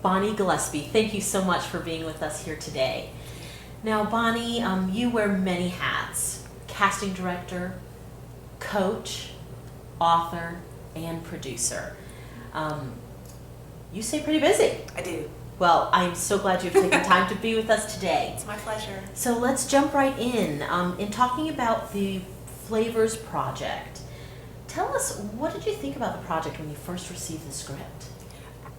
Bonnie Gillespie. Thank you so much for being with us here today. Now, Bonnie, you wear many hats: casting director, coach, author, and producer. You stay pretty busy. I do. Well, I'm so glad you've taken time to be with us today. It's my pleasure. So let's jump right in talking about the Flavors Project. Tell us, what did you think about the project when you first received the script?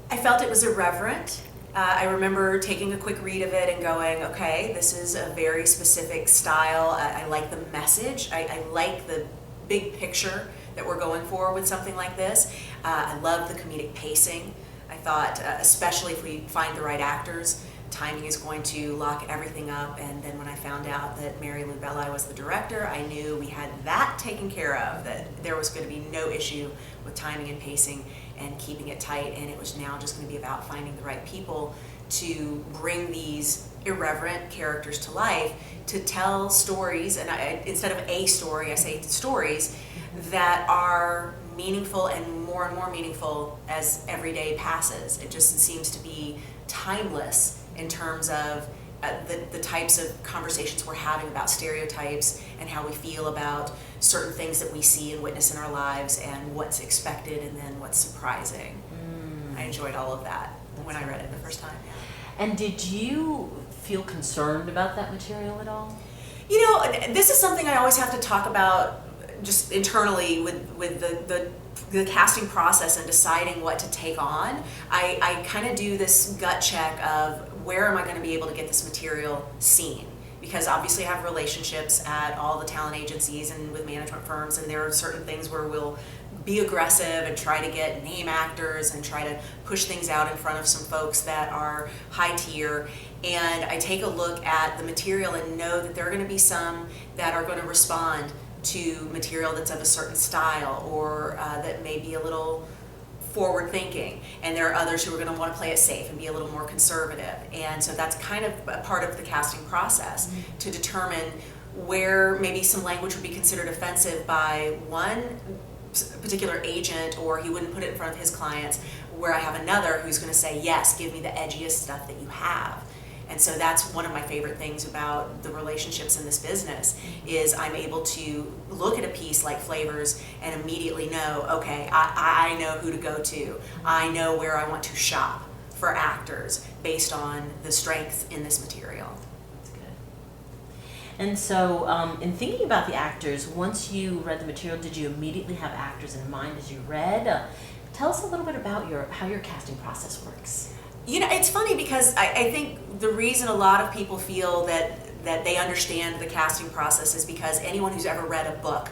I felt it was irreverent. I remember taking a quick read of it and going, okay, this is a very specific style. I like the message. I like the big picture that we're going for with something like this. I love the comedic pacing. I thought, especially if we find the right actors, timing is going to lock everything up. And then when I found out that Mary Lou Belli was the director, I knew we had that taken care of, that there was going to be no issue with timing and pacing and keeping it tight. And it was now just going to be about finding the right people to bring these irreverent characters to life, to tell stories, and instead of a story, I say stories that are meaningful and more meaningful as every day passes. It just seems to be timeless in terms of the types of conversations we're having about stereotypes and how we feel about certain things that we see and witness in our lives, and what's expected and then what's surprising. I enjoyed all of that when I read it the first time. Yeah. And did you feel concerned about that material at all? You know, this is something I always have to talk about just internally with the casting process and deciding what to take on. I kind of do this gut check of, where am I going to be able to get this material seen? Because obviously I have relationships at all the talent agencies and with management firms, and there are certain things where we'll be aggressive and try to get name actors and try to push things out in front of some folks that are high tier. And I take a look at the material and know that there are going to be some that are going to respond to material that's of a certain style, or that may be a little forward thinking, and there are others who are going to want to play it safe and be a little more conservative. And so that's kind of a part of the casting process, to determine where maybe some language would be considered offensive by one particular agent, or he wouldn't put it in front of his clients, where I have another who's going to say, yes, give me the edgiest stuff that you have. And so that's one of my favorite things about the relationships in this business, is I'm able to look at a piece like Flavors and immediately know, okay, I know who to go to. I know where I want to shop for actors based on the strength in this material. That's good. And so in thinking about the actors, once you read the material, did you immediately have actors in mind as you read? Tell us a little bit about how your casting process works. You know, it's funny because I think the reason a lot of people feel that they understand the casting process is because anyone who's ever read a book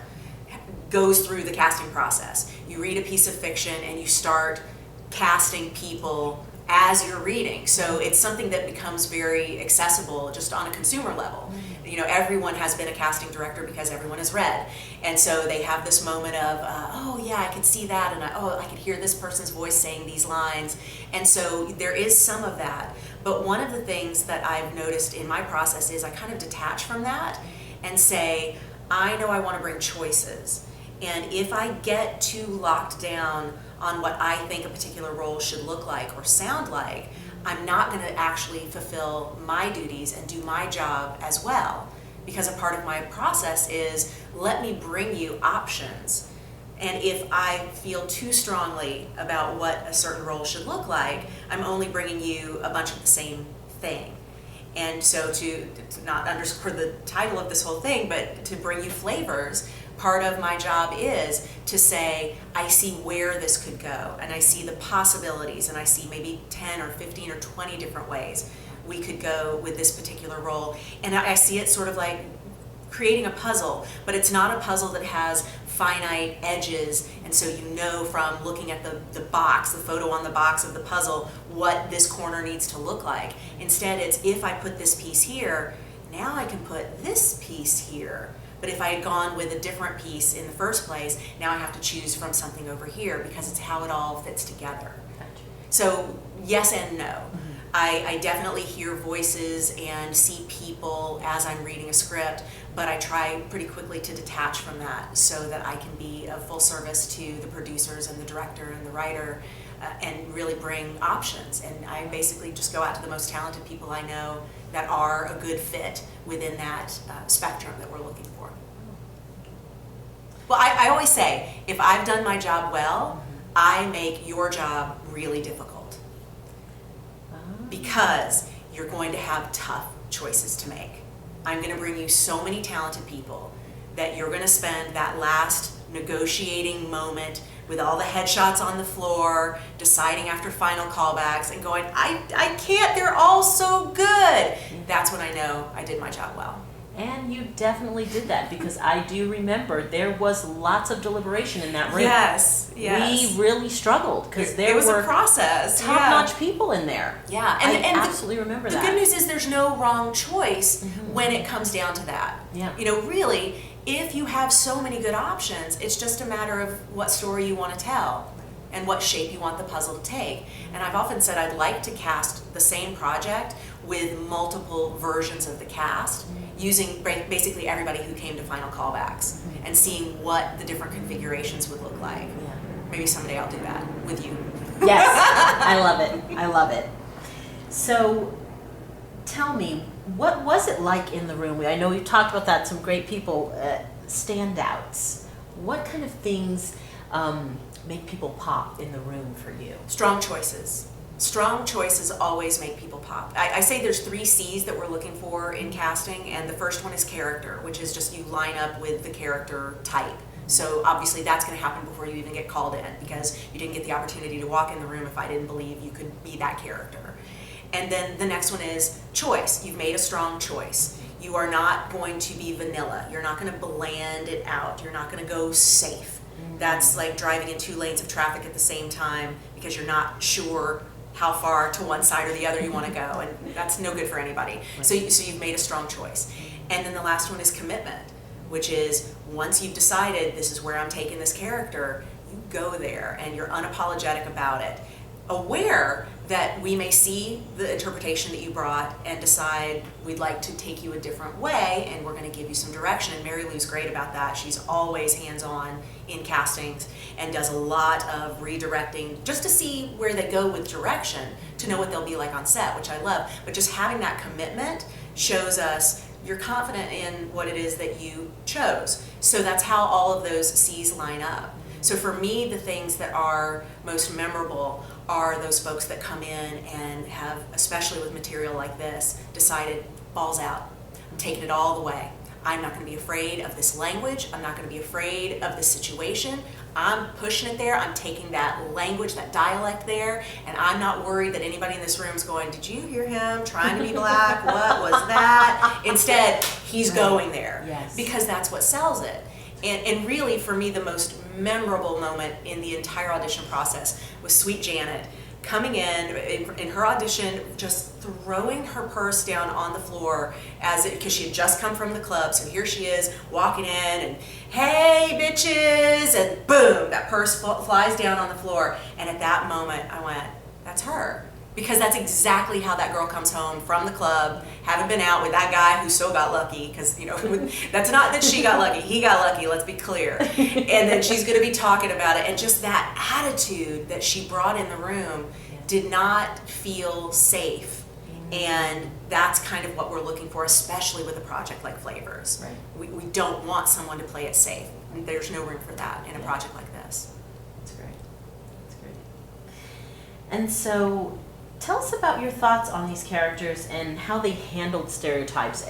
goes through the casting process. You read a piece of fiction and you start casting people as you're reading. So it's something that becomes very accessible just on a consumer level. You know, everyone has been a casting director because everyone has read. And so they have this moment of, oh yeah, I could see that, and I could hear this person's voice saying these lines. And so there is some of that. But one of the things that I've noticed in my process is I kind of detach from that and say, I know I want to bring choices. And if I get too locked down on what I think a particular role should look like or sound like, I'm not going to actually fulfill my duties and do my job as well. Because a part of my process is, let me bring you options. And if I feel too strongly about what a certain role should look like, I'm only bringing you a bunch of the same thing. And so to not underscore the title of this whole thing, but to bring you flavors, part of my job is to say, I see where this could go, and I see the possibilities, and I see maybe 10 or 15 or 20 different ways we could go with this particular role. And I see it sort of like creating a puzzle, but it's not a puzzle that has finite edges, and so you know from looking at the box, the photo on the box of the puzzle, what this corner needs to look like. Instead, it's, if I put this piece here, now I can put this piece here. But if I had gone with a different piece in the first place, now I have to choose from something over here, because it's how it all fits together. Gotcha. So yes and no. I definitely hear voices and see people as I'm reading a script, but I try pretty quickly to detach from that so that I can be of full service to the producers and the director and the writer and really bring options. And I basically just go out to the most talented people I know that are a good fit within that spectrum that we're looking for. Well, I always say, if I've done my job well, I make your job really difficult, because you're going to have tough choices to make. I'm going to bring you so many talented people that you're going to spend that last negotiating moment with all the headshots on the floor, deciding after final callbacks and going, I can't, they're all so good. That's when I know I did my job well. And you definitely did that, because I do remember there was lots of deliberation in that room. Yes. We really struggled because there was were a process. top-notch people in there. Yeah, and I absolutely remember that. The good news is there's no wrong choice when it comes down to that. Yeah. You know, really, if you have so many good options, it's just a matter of what story you want to tell and what shape you want the puzzle to take. And I've often said I'd like to cast the same project with multiple versions of the cast, using basically everybody who came to final callbacks and seeing what the different configurations would look like. Yeah. Maybe someday I'll do that with you. Yes, I love it. I love it. So tell me, what was it like in the room? I know we've talked about that, some great people, standouts. What kind of things make people pop in the room for you? Strong choices. Strong choices always make people pop. I say there's 3 C's that we're looking for in casting, and the first one is character, which is just you line up with the character type. So obviously that's going to happen before you even get called in, because you didn't get the opportunity to walk in the room if I didn't believe you could be that character. And then the next one is choice. You've made a strong choice. You are not going to be vanilla. You're not going to bland it out. You're not going to go safe. That's like driving in 2 lanes of traffic at the same time because you're not sure how far to one side or the other you want to go, and that's no good for anybody. So you've made a strong choice. And then the last one is commitment, which is once you've decided this is where I'm taking this character, you go there and you're unapologetic about it, aware that we may see the interpretation that you brought and decide we'd like to take you a different way, and we're going to give you some direction. And Mary Lou's great about that. She's always hands-on in castings and does a lot of redirecting just to see where they go with direction, to know what they'll be like on set, which I love. But just having that commitment shows us you're confident in what it is that you chose. So that's how all of those C's line up. So for me, the things that are most memorable are those folks that come in and have, especially with material like this, decided, balls out. I'm taking it all the way. I'm not going to be afraid of this language. I'm not going to be afraid of this situation. I'm pushing it there. I'm taking that language, that dialect there, and I'm not worried that anybody in this room is going, did you hear him trying to be black? What was that? Instead, he's going there. Yes. Because that's what sells it. And really, for me, the most memorable moment in the entire audition process was Sweet Janet coming in her audition, just throwing her purse down on the floor because she had just come from the club. So here she is walking in and, hey, bitches, and boom, that purse flies down on the floor. And at that moment, I went, that's her. Because that's exactly how that girl comes home from the club, having been out with that guy who so got lucky, because, you know, that's not that she got lucky, he got lucky, let's be clear. And then she's going to be talking about it, and just that attitude that she brought in the room did not feel safe. And that's kind of what we're looking for, especially with a project like Flavors. Right. We don't want someone to play it safe. And there's no room for that in a project like this. That's great. That's great. And so, tell us about your thoughts on these characters and how they handled stereotypes.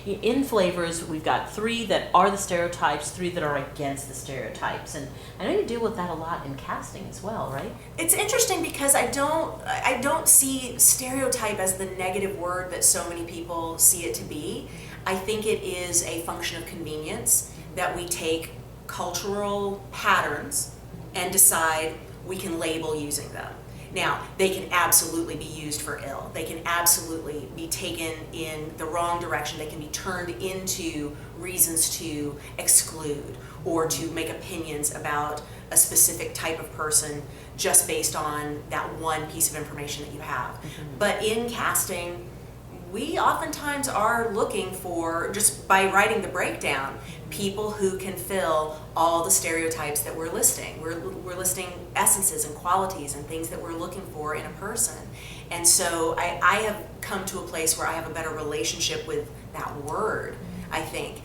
In Flavors, we've got 3 that are the stereotypes, 3 that are against the stereotypes, and I know you deal with that a lot in casting as well, right? It's interesting because I don't see stereotype as the negative word that so many people see it to be. I think it is a function of convenience that we take cultural patterns and decide we can label using them. Now, they can absolutely be used for ill. They can absolutely be taken in the wrong direction. They can be turned into reasons to exclude or to make opinions about a specific type of person just based on that one piece of information that you have. But in casting, we oftentimes are looking for, just by writing the breakdown, people who can fill all the stereotypes that we're listing. We're listing essences and qualities and things that we're looking for in a person. And so I have come to a place where I have a better relationship with that word, I think,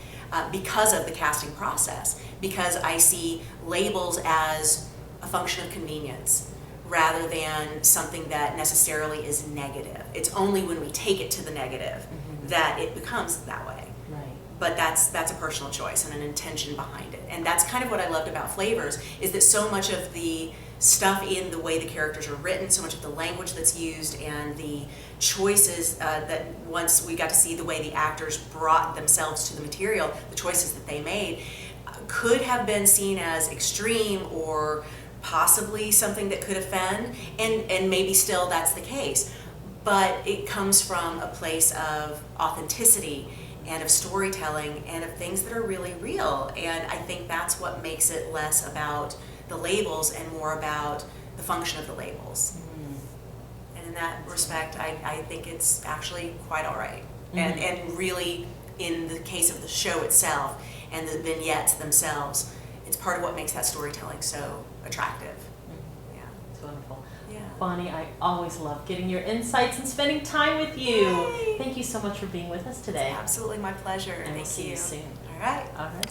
because of the casting process, because I see labels as a function of convenience rather than something that necessarily is negative. It's only when we take it to the negative that it becomes that way. Right. But that's a personal choice and an intention behind it. And that's kind of what I loved about Flavors, is that so much of the stuff in the way the characters are written, so much of the language that's used, and the choices that once we got to see the way the actors brought themselves to the material, the choices that they made, could have been seen as extreme or possibly something that could offend, and maybe still that's the case. But it comes from a place of authenticity and of storytelling and of things that are really real. And I think that's what makes it less about the labels and more about the function of the labels. And in that respect, I think it's actually quite all right. And really, in the case of the show itself and the vignettes themselves, it's part of what makes that storytelling so attractive. Yeah. It's wonderful. Yeah. Bonnie, I always love getting your insights and spending time with you. Yay. Thank you so much for being with us today. It's absolutely my pleasure. And we'll Thank see you. you soon. All right. All right.